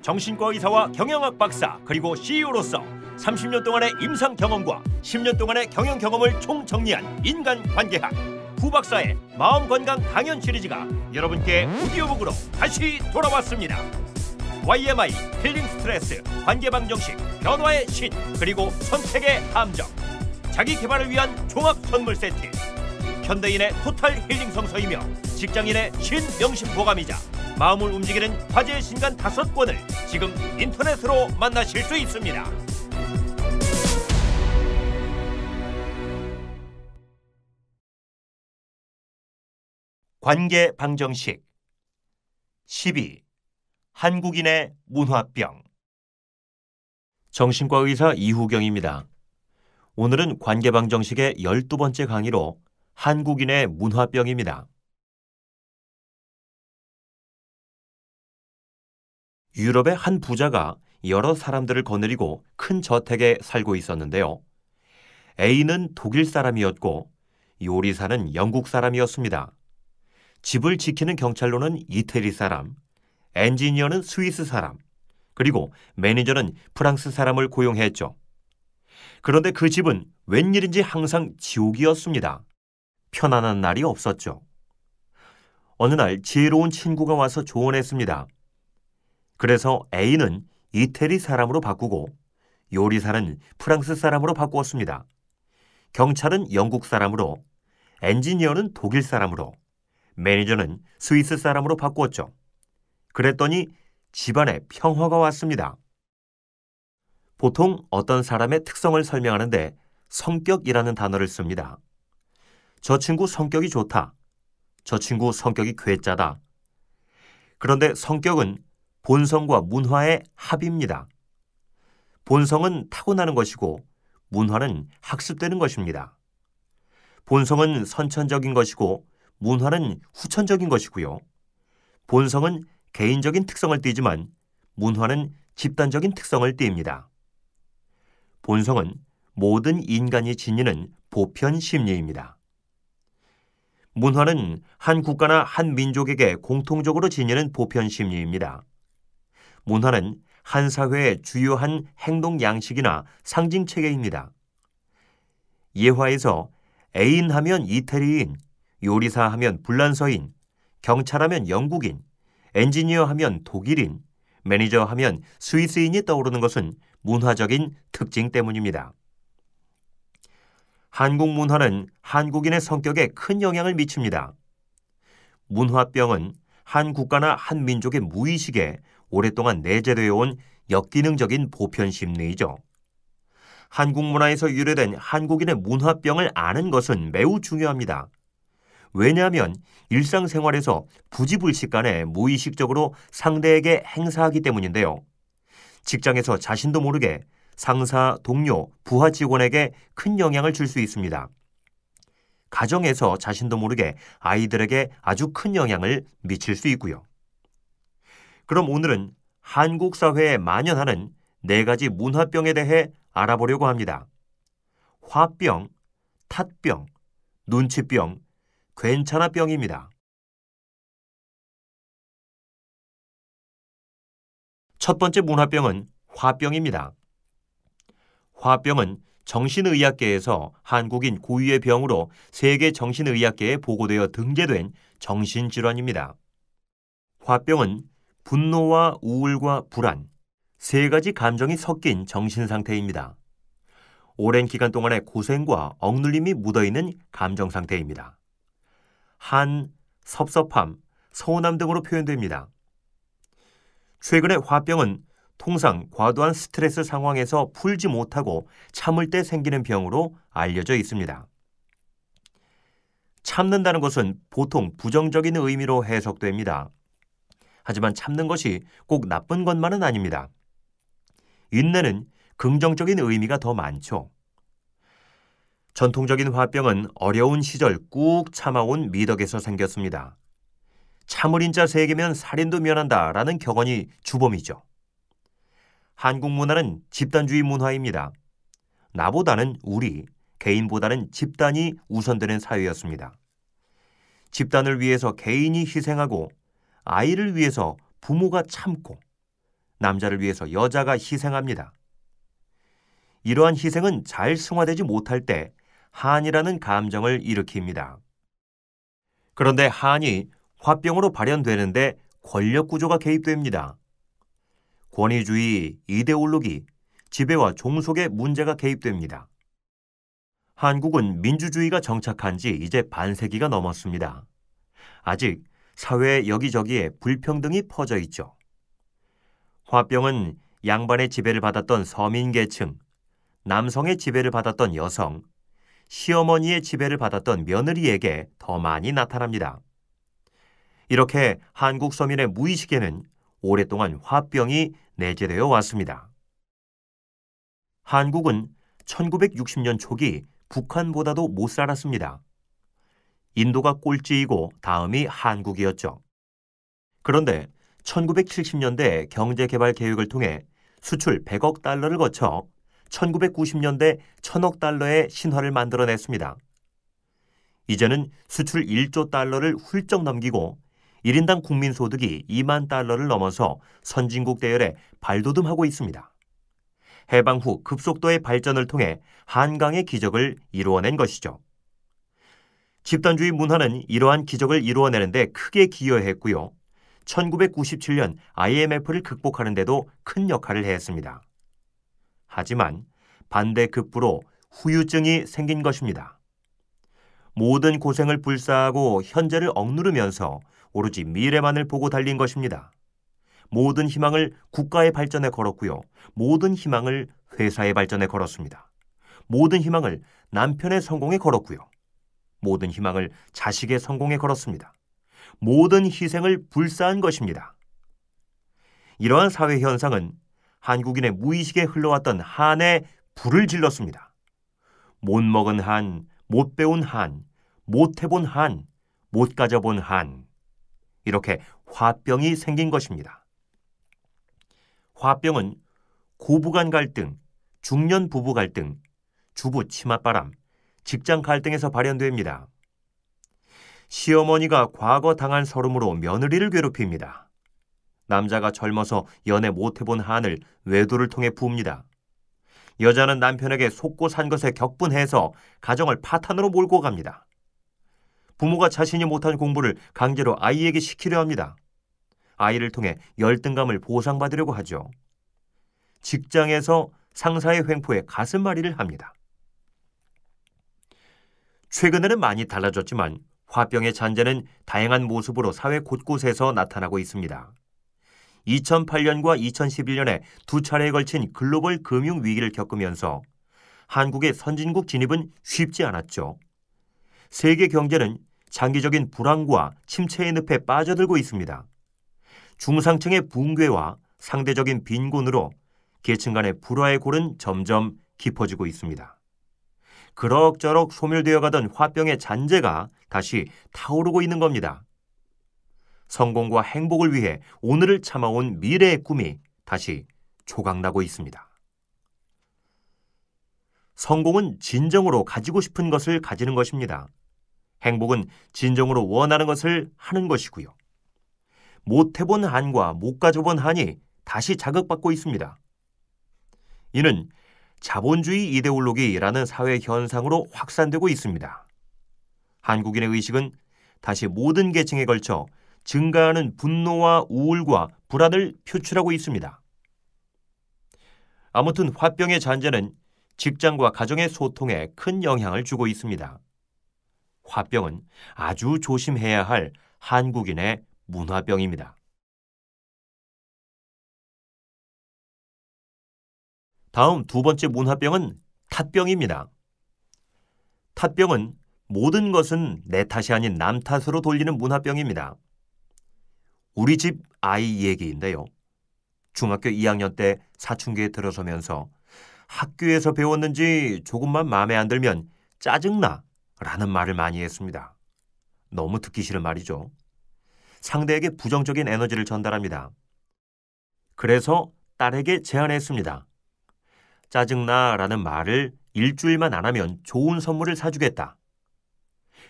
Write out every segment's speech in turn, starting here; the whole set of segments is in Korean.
정신과 의사와 경영학 박사 그리고 CEO로서 30년 동안의 임상 경험과 10년 동안의 경영 경험을 총정리한 인간관계학 후 박사의 마음건강 강연 시리즈가 여러분께 오디오북으로 다시 돌아왔습니다. YMI, 힐링 스트레스, 관계방정식, 변화의 신, 그리고 선택의 함정, 자기 개발을 위한 종합 선물 세트, 현대인의 토탈 힐링 성서이며 직장인의 신명심보감이자 마음을 움직이는 화제의 신간 5권을 지금 인터넷으로 만나실 수 있습니다. 관계방정식 12. 한국인의 문화병. 정신과 의사 이후경입니다. 오늘은 관계방정식의 12번째 강의로 한국인의 문화병입니다. 유럽의 한 부자가 여러 사람들을 거느리고 큰 저택에 살고 있었는데요. A는 독일 사람이었고 요리사는 영국 사람이었습니다. 집을 지키는 경찰로는 이태리 사람, 엔지니어는 스위스 사람, 그리고 매니저는 프랑스 사람을 고용했죠. 그런데 그 집은 웬일인지 항상 지옥이었습니다. 편안한 날이 없었죠. 어느 날 지혜로운 친구가 와서 조언했습니다. 그래서 A는 이태리 사람으로 바꾸고 요리사는 프랑스 사람으로 바꾸었습니다. 경찰은 영국 사람으로, 엔지니어는 독일 사람으로, 매니저는 스위스 사람으로 바꾸었죠. 그랬더니 집안에 평화가 왔습니다. 보통 어떤 사람의 특성을 설명하는데 성격이라는 단어를 씁니다. 저 친구 성격이 좋다. 저 친구 성격이 괴짜다. 그런데 성격은 본성과 문화의 합입니다. 본성은 타고나는 것이고 문화는 학습되는 것입니다. 본성은 선천적인 것이고 문화는 후천적인 것이고요. 본성은 개인적인 특성을 띠지만 문화는 집단적인 특성을 띠입니다. 본성은 모든 인간이 지니는 보편 심리입니다. 문화는 한 국가나 한 민족에게 공통적으로 지니는 보편 심리입니다. 문화는 한 사회의 주요한 행동 양식이나 상징 체계입니다. 예화에서 애인 하면 이태리인, 요리사 하면 불란서인, 경찰하면 영국인, 엔지니어 하면 독일인, 매니저 하면 스위스인이 떠오르는 것은 문화적인 특징 때문입니다. 한국 문화는 한국인의 성격에 큰 영향을 미칩니다. 문화병은 한 국가나 한 민족의 무의식에 오랫동안 내재되어 온 역기능적인 보편 심리이죠. 한국 문화에서 유래된 한국인의 문화병을 아는 것은 매우 중요합니다. 왜냐하면 일상생활에서 부지불식간에 무의식적으로 상대에게 행사하기 때문인데요. 직장에서 자신도 모르게 상사, 동료, 부하 직원에게 큰 영향을 줄 수 있습니다. 가정에서 자신도 모르게 아이들에게 아주 큰 영향을 미칠 수 있고요. 그럼 오늘은 한국 사회에 만연하는 4가지 문화병에 대해 알아보려고 합니다. 화병, 탓병, 눈치병, 괜찮아병입니다. 첫 번째 문화병은 화병입니다. 화병은 정신의학계에서 한국인 고유의 병으로 세계 정신의학계에 보고되어 등재된 정신질환입니다. 화병은 분노와 우울과 불안, 3가지 감정이 섞인 정신상태입니다. 오랜 기간 동안의 고생과 억눌림이 묻어있는 감정상태입니다. 한, 섭섭함, 서운함 등으로 표현됩니다. 최근의 화병은 통상 과도한 스트레스 상황에서 풀지 못하고 참을 때 생기는 병으로 알려져 있습니다. 참는다는 것은 보통 부정적인 의미로 해석됩니다. 하지만 참는 것이 꼭 나쁜 것만은 아닙니다. 인내는 긍정적인 의미가 더 많죠. 전통적인 화병은 어려운 시절 꾹 참아온 미덕에서 생겼습니다. 참을 인자 3개면 살인도 면한다라는 격언이 주범이죠. 한국 문화는 집단주의 문화입니다. 나보다는 우리, 개인보다는 집단이 우선되는 사회였습니다. 집단을 위해서 개인이 희생하고 아이를 위해서 부모가 참고 남자를 위해서 여자가 희생합니다. 이러한 희생은 잘 승화되지 못할 때 한이라는 감정을 일으킵니다. 그런데 한이 화병으로 발현되는데 권력 구조가 개입됩니다. 권위주의, 이데올로기, 지배와 종속의 문제가 개입됩니다. 한국은 민주주의가 정착한 지 이제 반세기가 넘었습니다. 아직 사회 여기저기에 불평등이 퍼져 있죠. 화병은 양반의 지배를 받았던 서민계층, 남성의 지배를 받았던 여성, 시어머니의 지배를 받았던 며느리에게 더 많이 나타납니다. 이렇게 한국 서민의 무의식에는 오랫동안 화병이 내재되어 왔습니다. 한국은 1960년 초기 북한보다도 못 살았습니다. 인도가 꼴찌이고 다음이 한국이었죠. 그런데 1970년대 경제개발 계획을 통해 수출 100억 달러를 거쳐 1990년대 1000억 달러의 신화를 만들어냈습니다. 이제는 수출 1조 달러를 훌쩍 넘기고 1인당 국민소득이 2만 달러를 넘어서 선진국 대열에 발돋움하고 있습니다. 해방 후 급속도의 발전을 통해 한강의 기적을 이루어낸 것이죠. 집단주의 문화는 이러한 기적을 이루어내는데 크게 기여했고요. 1997년 IMF를 극복하는 데도 큰 역할을 했습니다. 하지만 반대급부로 후유증이 생긴 것입니다. 모든 고생을 불사하고 현재를 억누르면서 오로지 미래만을 보고 달린 것입니다. 모든 희망을 국가의 발전에 걸었고요. 모든 희망을 회사의 발전에 걸었습니다. 모든 희망을 남편의 성공에 걸었고요. 모든 희망을 자식의 성공에 걸었습니다. 모든 희생을 불사한 것입니다. 이러한 사회 현상은 한국인의 무의식에 흘러왔던 한에 불을 질렀습니다. 못 먹은 한, 못 배운 한, 못 해본 한, 못 가져본 한, 이렇게 화병이 생긴 것입니다. 화병은 고부간 갈등, 중년 부부 갈등, 주부 치맛바람, 직장 갈등에서 발현됩니다. 시어머니가 과거 당한 서름으로 며느리를 괴롭힙니다. 남자가 젊어서 연애 못해본 한을 외도를 통해 부읍니다. 여자는 남편에게 속고 산 것에 격분해서 가정을 파탄으로 몰고 갑니다. 부모가 자신이 못한 공부를 강제로 아이에게 시키려 합니다. 아이를 통해 열등감을 보상받으려고 하죠. 직장에서 상사의 횡포에 가슴앓이를 합니다. 최근에는 많이 달라졌지만 화병의 잔재는 다양한 모습으로 사회 곳곳에서 나타나고 있습니다. 2008년과 2011년에 두 차례에 걸친 글로벌 금융 위기를 겪으면서 한국의 선진국 진입은 쉽지 않았죠. 세계 경제는 장기적인 불황과 침체의 늪에 빠져들고 있습니다. 중상층의 붕괴와 상대적인 빈곤으로 계층 간의 불화의 골은 점점 깊어지고 있습니다. 그럭저럭 소멸되어 가던 화병의 잔재가 다시 타오르고 있는 겁니다. 성공과 행복을 위해 오늘을 참아온 미래의 꿈이 다시 조각나고 있습니다. 성공은 진정으로 가지고 싶은 것을 가지는 것입니다. 행복은 진정으로 원하는 것을 하는 것이고요. 못 해본 한과 못 가져본 한이 다시 자극받고 있습니다. 이는 자본주의 이데올로기라는 사회 현상으로 확산되고 있습니다. 한국인의 의식은 다시 모든 계층에 걸쳐 증가하는 분노와 우울과 불안을 표출하고 있습니다. 아무튼 화병의 잔재는 직장과 가정의 소통에 큰 영향을 주고 있습니다. 화병은 아주 조심해야 할 한국인의 문화병입니다. 다음 두 번째 문화병은 탓병입니다. 탓병은 모든 것은 내 탓이 아닌 남 탓으로 돌리는 문화병입니다. 우리 집 아이 얘기인데요. 중학교 2학년 때 사춘기에 들어서면서 학교에서 배웠는지 조금만 마음에 안 들면 짜증나 라는 말을 많이 했습니다. 너무 듣기 싫은 말이죠. 상대에게 부정적인 에너지를 전달합니다. 그래서 딸에게 제안했습니다. 짜증나 라는 말을 일주일만 안 하면 좋은 선물을 사주겠다.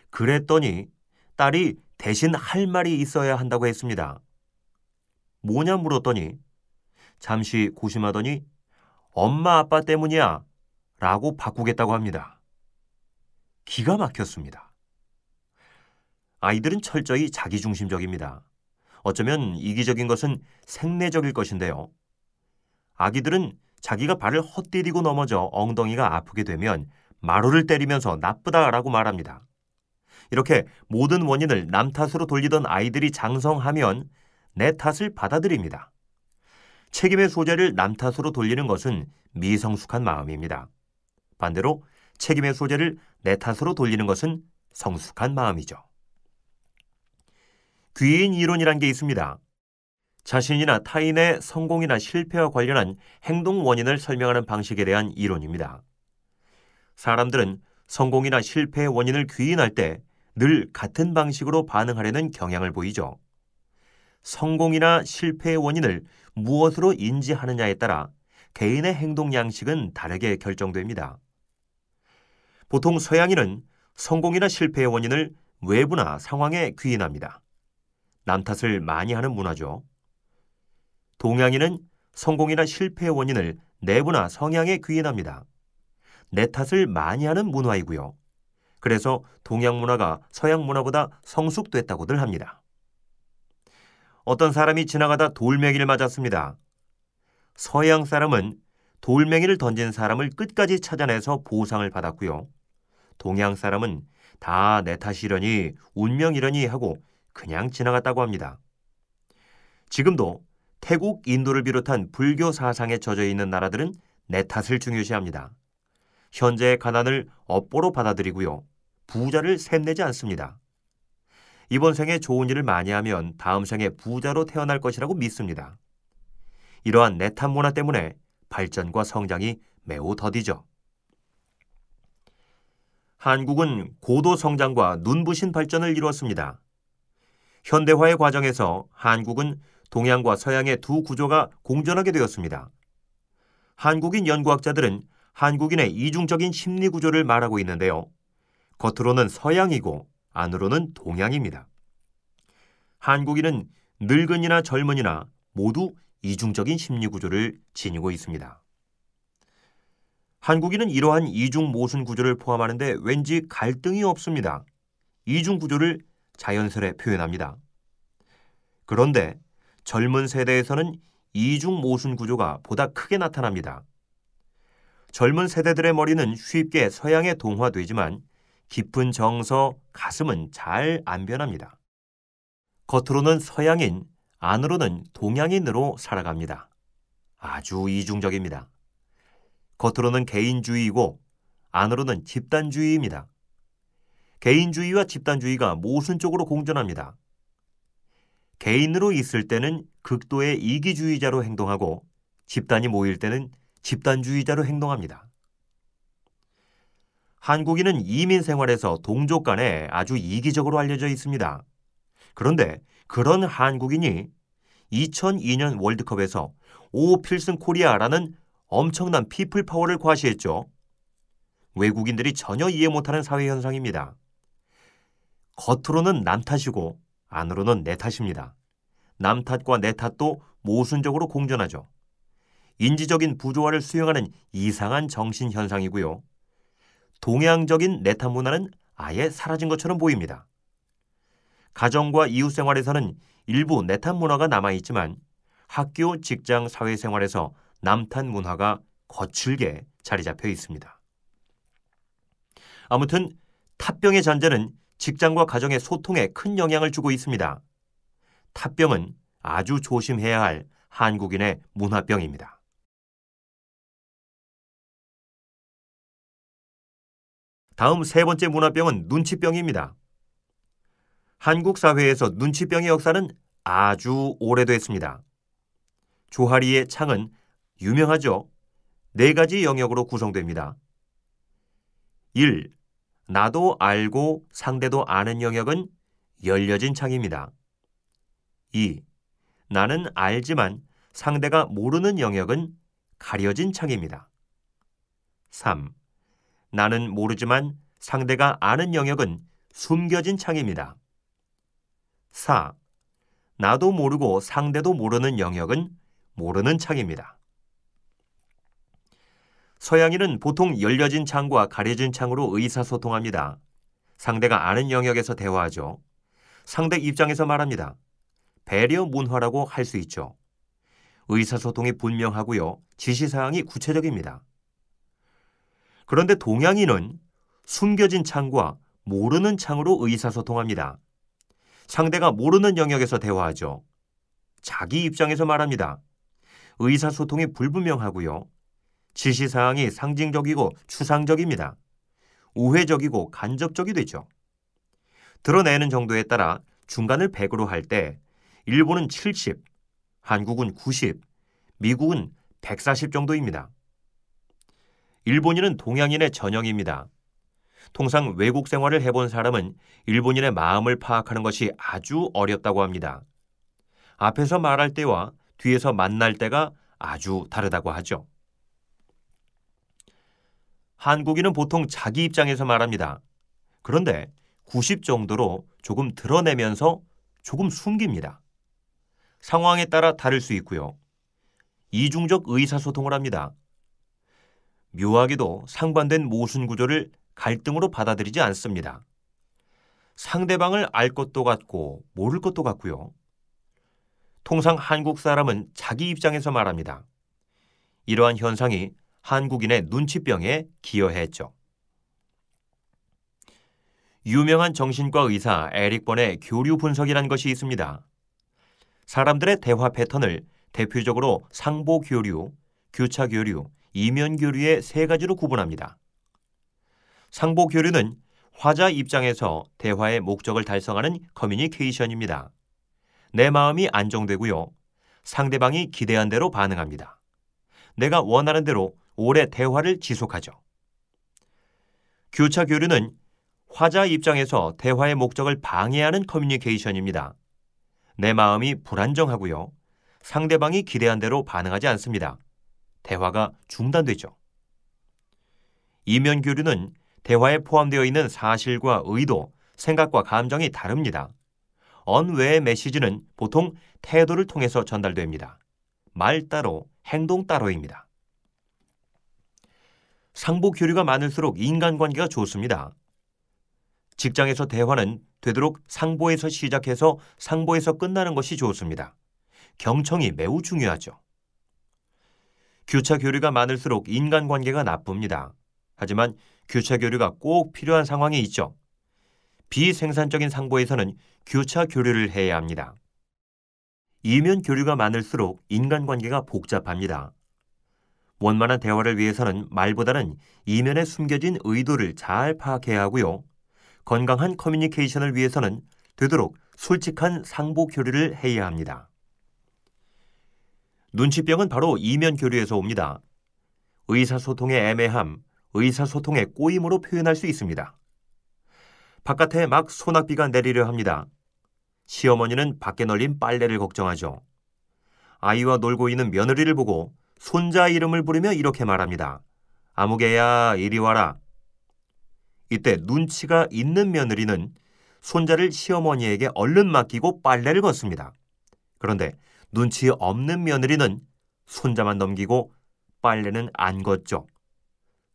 그랬더니 딸이 대신 할 말이 있어야 한다고 했습니다. 뭐냐 물었더니 잠시 고심하더니 엄마 아빠 때문이야 라고 바꾸겠다고 합니다. 기가 막혔습니다. 아이들은 철저히 자기중심적입니다. 어쩌면 이기적인 것은 생내적일 것인데요. 아기들은 자기가 발을 헛디디고 넘어져 엉덩이가 아프게 되면 마루를 때리면서 나쁘다라고 말합니다. 이렇게 모든 원인을 남 탓으로 돌리던 아이들이 장성하면 내 탓을 받아들입니다. 책임의 소재를 남 탓으로 돌리는 것은 미성숙한 마음입니다. 반대로 책임의 소재를 내 탓으로 돌리는 것은 성숙한 마음이죠. 귀인 이론이란 게 있습니다. 자신이나 타인의 성공이나 실패와 관련한 행동 원인을 설명하는 방식에 대한 이론입니다. 사람들은 성공이나 실패의 원인을 귀인할 때 늘 같은 방식으로 반응하려는 경향을 보이죠. 성공이나 실패의 원인을 무엇으로 인지하느냐에 따라 개인의 행동 양식은 다르게 결정됩니다. 보통 서양인은 성공이나 실패의 원인을 외부나 상황에 귀인합니다. 남 탓을 많이 하는 문화죠. 동양인은 성공이나 실패의 원인을 내부나 성향에 귀인합니다. 내 탓을 많이 하는 문화이고요. 그래서 동양 문화가 서양 문화보다 성숙됐다고들 합니다. 어떤 사람이 지나가다 돌멩이를 맞았습니다. 서양 사람은 돌멩이를 던진 사람을 끝까지 찾아내서 보상을 받았고요. 동양 사람은 다 내 탓이려니 운명이려니 하고 그냥 지나갔다고 합니다. 지금도 태국, 인도를 비롯한 불교 사상에 젖어 있는 나라들은 내 탓을 중요시합니다. 현재의 가난을 업보로 받아들이고요. 부자를 샘내지 않습니다. 이번 생에 좋은 일을 많이 하면 다음 생에 부자로 태어날 것이라고 믿습니다. 이러한 내 탓 문화 때문에 발전과 성장이 매우 더디죠. 한국은 고도 성장과 눈부신 발전을 이루었습니다. 현대화의 과정에서 한국은 동양과 서양의 두 구조가 공존하게 되었습니다. 한국인 연구학자들은 한국인의 이중적인 심리 구조를 말하고 있는데요. 겉으로는 서양이고 안으로는 동양입니다. 한국인은 늙은이나 젊은이나 모두 이중적인 심리 구조를 지니고 있습니다. 한국인은 이러한 이중 모순 구조를 포함하는데 왠지 갈등이 없습니다. 이중 구조를 자연스레 표현합니다. 그런데 젊은 세대에서는 이중 모순 구조가 보다 크게 나타납니다. 젊은 세대들의 머리는 쉽게 서양에 동화되지만 깊은 정서, 가슴은 잘 안 변합니다. 겉으로는 서양인, 안으로는 동양인으로 살아갑니다. 아주 이중적입니다. 겉으로는 개인주의이고 안으로는 집단주의입니다. 개인주의와 집단주의가 모순적으로 공존합니다. 개인으로 있을 때는 극도의 이기주의자로 행동하고 집단이 모일 때는 집단주의자로 행동합니다. 한국인은 이민 생활에서 동족 간에 아주 이기적으로 알려져 있습니다. 그런데 그런 한국인이 2002년 월드컵에서 오 필승 코리아라는 엄청난 피플 파워를 과시했죠. 외국인들이 전혀 이해 못하는 사회 현상입니다. 겉으로는 남 탓이고 안으로는 내 탓입니다. 남 탓과 내 탓도 모순적으로 공존하죠. 인지적인 부조화를 수용하는 이상한 정신 현상이고요. 동양적인 내 탓 문화는 아예 사라진 것처럼 보입니다. 가정과 이웃생활에서는 일부 내 탓 문화가 남아있지만 학교, 직장, 사회생활에서 남 탓 문화가 거칠게 자리 잡혀 있습니다. 아무튼 탓병의 잔재는 직장과 가정의 소통에 큰 영향을 주고 있습니다. 탓병은 아주 조심해야 할 한국인의 문화병입니다. 다음 세 번째 문화병은 눈치병입니다. 한국 사회에서 눈치병의 역사는 아주 오래됐습니다. 조하리의 창은 유명하죠. 4가지 영역으로 구성됩니다. 1. 나도 알고 상대도 아는 영역은 열려진 창입니다. 2. 나는 알지만 상대가 모르는 영역은 가려진 창입니다. 3. 나는 모르지만 상대가 아는 영역은 숨겨진 창입니다. 4. 나도 모르고 상대도 모르는 영역은 모르는 창입니다. 서양인은 보통 열려진 창과 가려진 창으로 의사소통합니다. 상대가 아는 영역에서 대화하죠. 상대 입장에서 말합니다. 배려 문화라고 할 수 있죠. 의사소통이 분명하고요. 지시사항이 구체적입니다. 그런데 동양인은 숨겨진 창과 모르는 창으로 의사소통합니다. 상대가 모르는 영역에서 대화하죠. 자기 입장에서 말합니다. 의사소통이 불분명하고요. 지시사항이 상징적이고 추상적입니다. 우회적이고 간접적이 되죠. 드러내는 정도에 따라 중간을 100으로 할 때 일본은 70, 한국은 90, 미국은 140 정도입니다. 일본인은 동양인의 전형입니다. 통상 외국 생활을 해본 사람은 일본인의 마음을 파악하는 것이 아주 어렵다고 합니다. 앞에서 말할 때와 뒤에서 만날 때가 아주 다르다고 하죠. 한국인은 보통 자기 입장에서 말합니다. 그런데 90 정도로 조금 드러내면서 조금 숨깁니다. 상황에 따라 다를 수 있고요. 이중적 의사소통을 합니다. 묘하게도 상반된 모순 구조를 갈등으로 받아들이지 않습니다. 상대방을 알 것도 같고 모를 것도 같고요. 통상 한국 사람은 자기 입장에서 말합니다. 이러한 현상이 한국인의 눈치병에 기여했죠. 유명한 정신과 의사 에릭 번의 교류 분석이라는 것이 있습니다. 사람들의 대화 패턴을 대표적으로 상보 교류, 교차 교류, 이면 교류의 세 가지로 구분합니다. 상보 교류는 화자 입장에서 대화의 목적을 달성하는 커뮤니케이션입니다. 내 마음이 안정되고요. 상대방이 기대한 대로 반응합니다. 내가 원하는 대로 오래 대화를 지속하죠. 교차 교류는 화자 입장에서 대화의 목적을 방해하는 커뮤니케이션입니다. 내 마음이 불안정하고요. 상대방이 기대한 대로 반응하지 않습니다. 대화가 중단되죠. 이면 교류는 대화에 포함되어 있는 사실과 의도, 생각과 감정이 다릅니다. 언외의 메시지는 보통 태도를 통해서 전달됩니다. 말 따로, 행동 따로입니다. 상보 교류가 많을수록 인간관계가 좋습니다. 직장에서 대화는 되도록 상보에서 시작해서 상보에서 끝나는 것이 좋습니다. 경청이 매우 중요하죠. 교차 교류가 많을수록 인간관계가 나쁩니다. 하지만 교차 교류가 꼭 필요한 상황이 있죠. 비생산적인 상보에서는 교차 교류를 해야 합니다. 이면 교류가 많을수록 인간관계가 복잡합니다. 원만한 대화를 위해서는 말보다는 이면에 숨겨진 의도를 잘 파악해야 하고요. 건강한 커뮤니케이션을 위해서는 되도록 솔직한 상보 교류를 해야 합니다. 눈치병은 바로 이면 교류에서 옵니다. 의사소통의 애매함, 의사소통의 꼬임으로 표현할 수 있습니다. 바깥에 막 소낙비가 내리려 합니다. 시어머니는 밖에 널린 빨래를 걱정하죠. 아이와 놀고 있는 며느리를 보고 손자 이름을 부르며 이렇게 말합니다. 아무개야 이리 와라. 이때 눈치가 있는 며느리는 손자를 시어머니에게 얼른 맡기고 빨래를 걷습니다. 그런데 눈치 없는 며느리는 손자만 넘기고 빨래는 안 걷죠.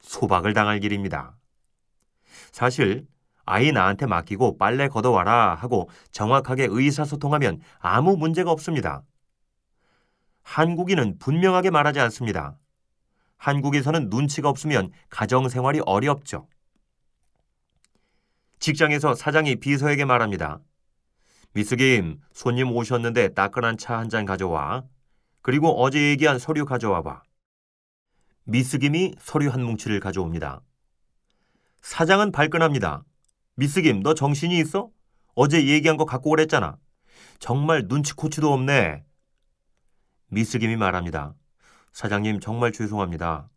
소박을 당할 길입니다. 사실 아이 나한테 맡기고 빨래 걷어와라 하고 정확하게 의사소통하면 아무 문제가 없습니다. 한국인은 분명하게 말하지 않습니다. 한국에서는 눈치가 없으면 가정생활이 어렵죠. 직장에서 사장이 비서에게 말합니다. 미스 김, 손님 오셨는데 따끈한 차 한 잔 가져와. 그리고 어제 얘기한 서류 가져와봐. 미스 김이 서류 한 뭉치를 가져옵니다. 사장은 발끈합니다. 미스 김, 너 정신이 있어? 어제 얘기한 거 갖고 오랬잖아. 정말 눈치코치도 없네. 미스 김이 말합니다. 사장님 정말 죄송합니다.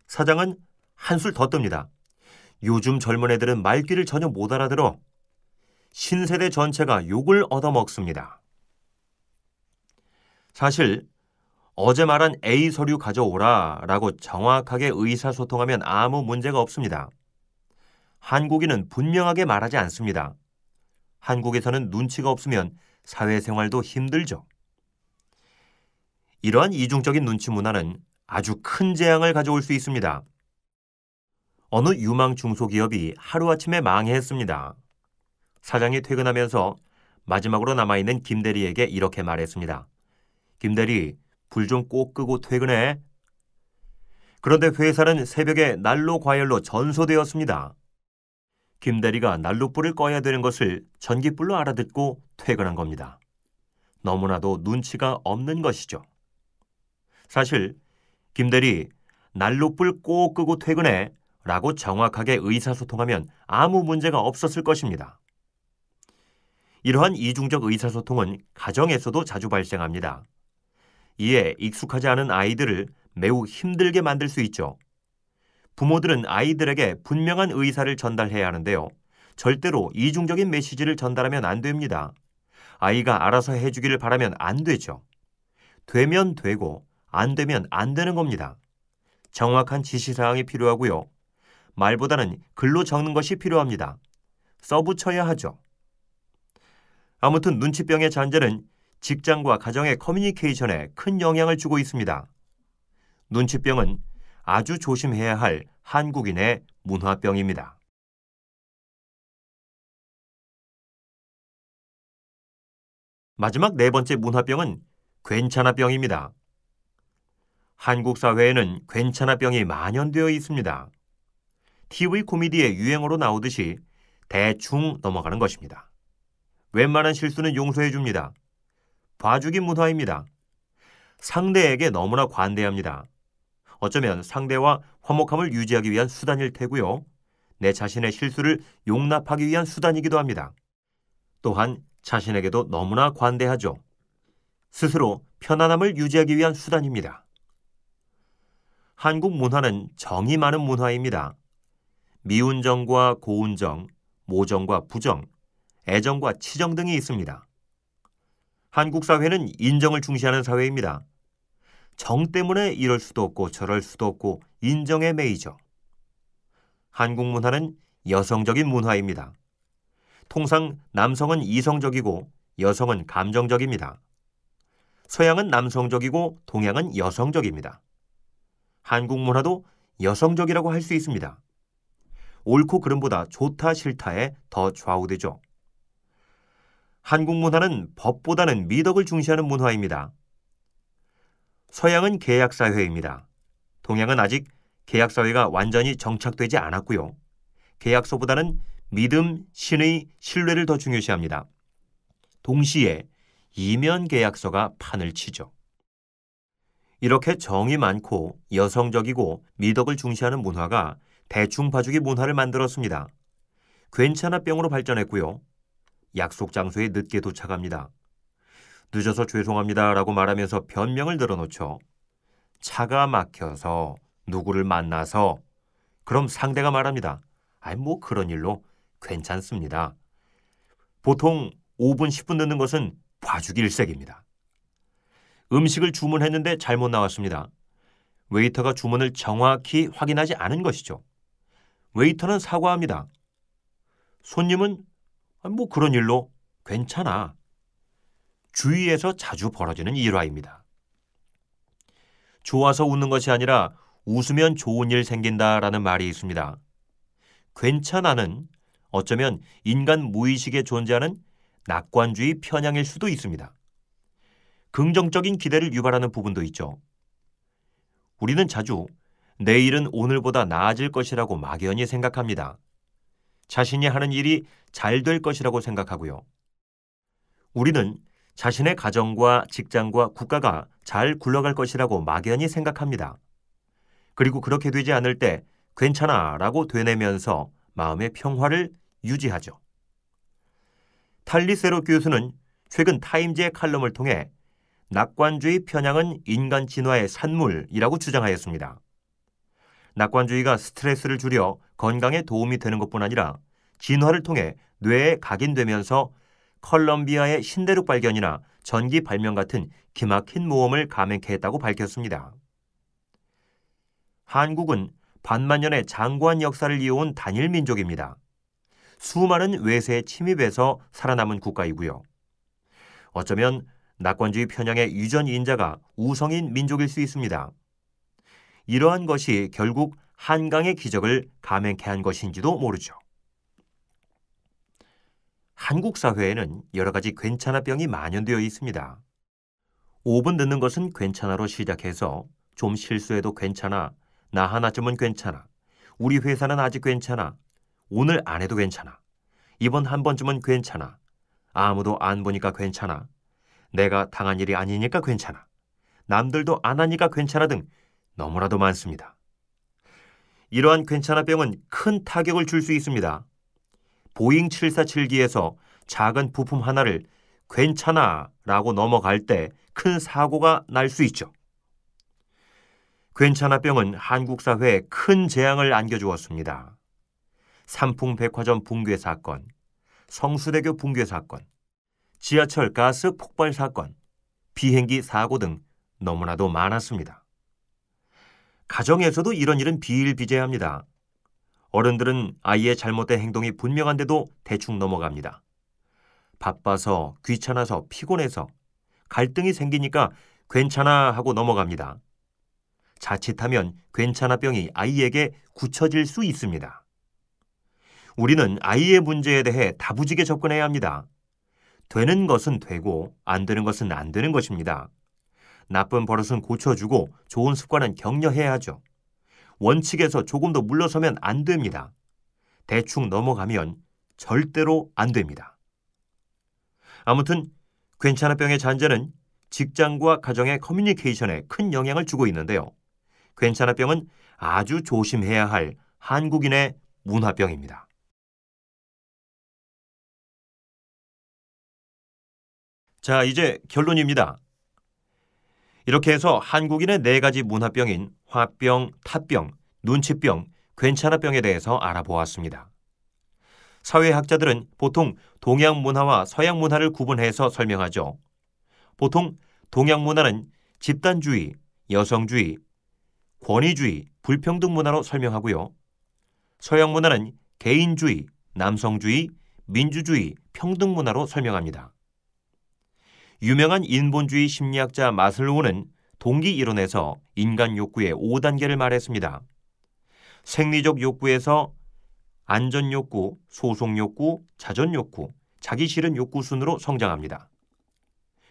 사장은 한술 더 뜹니다. 요즘 젊은 애들은 말귀를 전혀 못 알아들어. 신세대 전체가 욕을 얻어먹습니다. 사실 어제 말한 A 서류 가져오라 라고 정확하게 의사소통하면 아무 문제가 없습니다. 한국인은 분명하게 말하지 않습니다. 한국에서는 눈치가 없으면 사회생활도 힘들죠. 이러한 이중적인 눈치 문화는 아주 큰 재앙을 가져올 수 있습니다. 어느 유망 중소기업이 하루아침에 망했습니다. 사장이 퇴근하면서 마지막으로 남아있는 김대리에게 이렇게 말했습니다. 김대리, 불 좀 꼭 끄고 퇴근해. 그런데 회사는 새벽에 난로 과열로 전소되었습니다. 김대리가 난로불을 꺼야 되는 것을 전기불로 알아듣고 퇴근한 겁니다. 너무나도 눈치가 없는 것이죠. 사실 김대리, 난로불 꼭 끄고 퇴근해 라고 정확하게 의사소통하면 아무 문제가 없었을 것입니다. 이러한 이중적 의사소통은 가정에서도 자주 발생합니다. 이에 익숙하지 않은 아이들을 매우 힘들게 만들 수 있죠. 부모들은 아이들에게 분명한 의사를 전달해야 하는데요. 절대로 이중적인 메시지를 전달하면 안 됩니다. 아이가 알아서 해주기를 바라면 안 되죠. 되면 되고 안 되면 안 되는 겁니다. 정확한 지시사항이 필요하고요. 말보다는 글로 적는 것이 필요합니다. 써붙여야 하죠. 아무튼 눈치병의 잔재는 직장과 가정의 커뮤니케이션에 큰 영향을 주고 있습니다. 눈치병은 아주 조심해야 할 한국인의 문화병입니다. 마지막 네 번째 문화병은 괜찮아병입니다. 한국 사회에는 괜찮아병이 만연되어 있습니다. TV 코미디의 유행어로 나오듯이 대충 넘어가는 것입니다. 웬만한 실수는 용서해 줍니다. 봐주기 문화입니다. 상대에게 너무나 관대합니다. 어쩌면 상대와 화목함을 유지하기 위한 수단일 테고요. 내 자신의 실수를 용납하기 위한 수단이기도 합니다. 또한 자신에게도 너무나 관대하죠. 스스로 편안함을 유지하기 위한 수단입니다. 한국 문화는 정이 많은 문화입니다. 미운정과 고운정, 모정과 부정, 애정과 치정 등이 있습니다. 한국 사회는 인정을 중시하는 사회입니다. 정 때문에 이럴 수도 없고 저럴 수도 없고 인정에 매이죠. 한국 문화는 여성적인 문화입니다. 통상 남성은 이성적이고 여성은 감정적입니다. 서양은 남성적이고 동양은 여성적입니다. 한국 문화도 여성적이라고 할 수 있습니다. 옳고 그름보다 좋다 싫다에 더 좌우되죠. 한국 문화는 법보다는 미덕을 중시하는 문화입니다. 서양은 계약사회입니다. 동양은 아직 계약사회가 완전히 정착되지 않았고요. 계약서보다는 믿음, 신의, 신뢰를 더 중요시합니다. 동시에 이면 계약서가 판을 치죠. 이렇게 정이 많고 여성적이고 미덕을 중시하는 문화가 대충 봐주기 문화를 만들었습니다. 괜찮아 병으로 발전했고요. 약속 장소에 늦게 도착합니다. 늦어서 죄송합니다 라고 말하면서 변명을 늘어놓죠. 차가 막혀서 누구를 만나서 그럼 상대가 말합니다. 아이 뭐 그런 일로 괜찮습니다. 보통 5분 10분 늦는 것은 봐주기 일색입니다. 음식을 주문했는데 잘못 나왔습니다. 웨이터가 주문을 정확히 확인하지 않은 것이죠. 웨이터는 사과합니다. 손님은 뭐 그런 일로 괜찮아. 주위에서 자주 벌어지는 일화입니다. 좋아서 웃는 것이 아니라 웃으면 좋은 일 생긴다라는 말이 있습니다. 괜찮아는 어쩌면 인간 무의식에 존재하는 낙관주의 편향일 수도 있습니다. 긍정적인 기대를 유발하는 부분도 있죠. 우리는 자주 내일은 오늘보다 나아질 것이라고 막연히 생각합니다. 자신이 하는 일이 잘 될 것이라고 생각하고요. 우리는 자신의 가정과 직장과 국가가 잘 굴러갈 것이라고 막연히 생각합니다. 그리고 그렇게 되지 않을 때 괜찮아 라고 되뇌면서 마음의 평화를 유지하죠. 탈리세로 교수는 최근 타임즈의 칼럼을 통해 낙관주의 편향은 인간 진화의 산물이라고 주장하였습니다. 낙관주의가 스트레스를 줄여 건강에 도움이 되는 것뿐 아니라 진화를 통해 뇌에 각인되면서 컬럼비아의 신대륙 발견이나 전기 발명 같은 기막힌 모험을 감행케 했다고 밝혔습니다. 한국은 반만년의 장구한 역사를 이어온 단일 민족입니다. 수많은 외세의 침입에서 살아남은 국가이고요. 어쩌면 낙관주의 편향의 유전인자가 우성인 민족일 수 있습니다. 이러한 것이 결국 한강의 기적을 감행케 한 것인지도 모르죠. 한국 사회에는 여러 가지 괜찮아병이 만연되어 있습니다. 5분 늦는 것은 괜찮아로 시작해서 좀 실수해도 괜찮아, 나 하나쯤은 괜찮아, 우리 회사는 아직 괜찮아, 오늘 안 해도 괜찮아, 이번 한 번쯤은 괜찮아, 아무도 안 보니까 괜찮아, 내가 당한 일이 아니니까 괜찮아, 남들도 안 하니까 괜찮아 등 너무나도 많습니다. 이러한 괜찮아병은 큰 타격을 줄 수 있습니다. 보잉 747기에서 작은 부품 하나를 괜찮아 라고 넘어갈 때 큰 사고가 날 수 있죠. 괜찮아병은 한국 사회에 큰 재앙을 안겨주었습니다. 삼풍백화점 붕괴 사건, 성수대교 붕괴 사건, 지하철 가스 폭발 사건, 비행기 사고 등 너무나도 많았습니다. 가정에서도 이런 일은 비일비재합니다. 어른들은 아이의 잘못된 행동이 분명한데도 대충 넘어갑니다. 바빠서, 귀찮아서, 피곤해서, 갈등이 생기니까 괜찮아 하고 넘어갑니다. 자칫하면 괜찮아병이 아이에게 굳혀질 수 있습니다. 우리는 아이의 문제에 대해 다부지게 접근해야 합니다. 되는 것은 되고 안 되는 것은 안 되는 것입니다. 나쁜 버릇은 고쳐주고 좋은 습관은 격려해야 하죠. 원칙에서 조금 더 물러서면 안 됩니다. 대충 넘어가면 절대로 안 됩니다. 아무튼 괜찮아병의 잔재는 직장과 가정의 커뮤니케이션에 큰 영향을 주고 있는데요. 괜찮아병은 아주 조심해야 할 한국인의 문화병입니다. 자, 이제 결론입니다. 이렇게 해서 한국인의 4가지 문화병인 화병, 탓병, 눈치병, 괜찮아병에 대해서 알아보았습니다. 사회학자들은 보통 동양 문화와 서양 문화를 구분해서 설명하죠. 보통 동양 문화는 집단주의, 여성주의, 권위주의, 불평등 문화로 설명하고요. 서양 문화는 개인주의, 남성주의, 민주주의, 평등 문화로 설명합니다. 유명한 인본주의 심리학자 마슬로우는 동기 이론에서 인간 욕구의 5단계를 말했습니다. 생리적 욕구에서 안전 욕구, 소속 욕구, 자존 욕구, 자기 실현 욕구 순으로 성장합니다.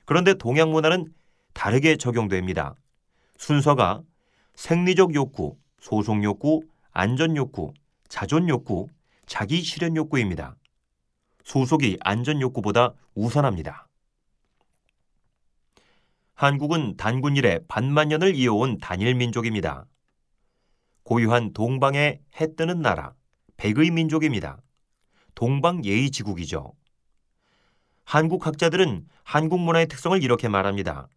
그런데 동양 문화는 다르게 적용됩니다. 순서가 생리적 욕구, 소속 욕구, 안전 욕구, 자존 욕구, 자기 실현 욕구입니다. 소속이 안전 욕구보다 우선합니다. 한국은 단군 이래 반만년을 이어온 단일 민족입니다. 고유한 동방의 해 뜨는 나라, 백의 민족입니다. 동방 예의지국이죠. 한국 학자들은 한국 문화의 특성을 이렇게 말합니다.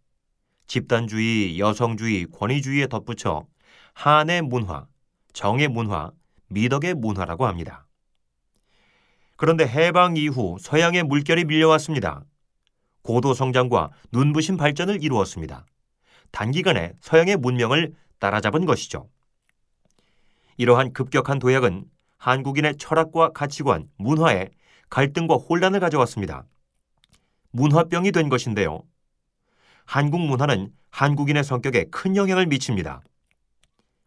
집단주의, 여성주의, 권위주의에 덧붙여 한의 문화, 정의 문화, 미덕의 문화라고 합니다. 그런데 해방 이후 서양의 물결이 밀려왔습니다. 고도 성장과 눈부신 발전을 이루었습니다. 단기간에 서양의 문명을 따라잡은 것이죠. 이러한 급격한 도약은 한국인의 철학과 가치관, 문화에 갈등과 혼란을 가져왔습니다. 문화병이 된 것인데요. 한국 문화는 한국인의 성격에 큰 영향을 미칩니다.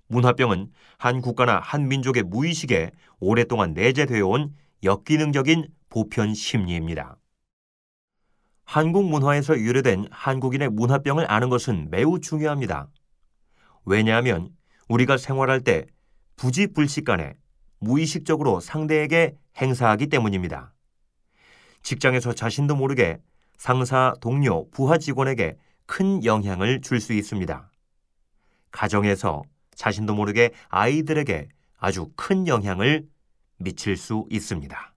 문화병은 한 국가나 한 민족의 무의식에 오랫동안 내재되어 온 역기능적인 보편 심리입니다. 한국 문화에서 유래된 한국인의 문화병을 아는 것은 매우 중요합니다. 왜냐하면 우리가 생활할 때 부지불식간에 무의식적으로 상대에게 행사하기 때문입니다. 직장에서 자신도 모르게 상사, 동료, 부하 직원에게 큰 영향을 줄 수 있습니다. 가정에서 자신도 모르게 아이들에게 아주 큰 영향을 미칠 수 있습니다.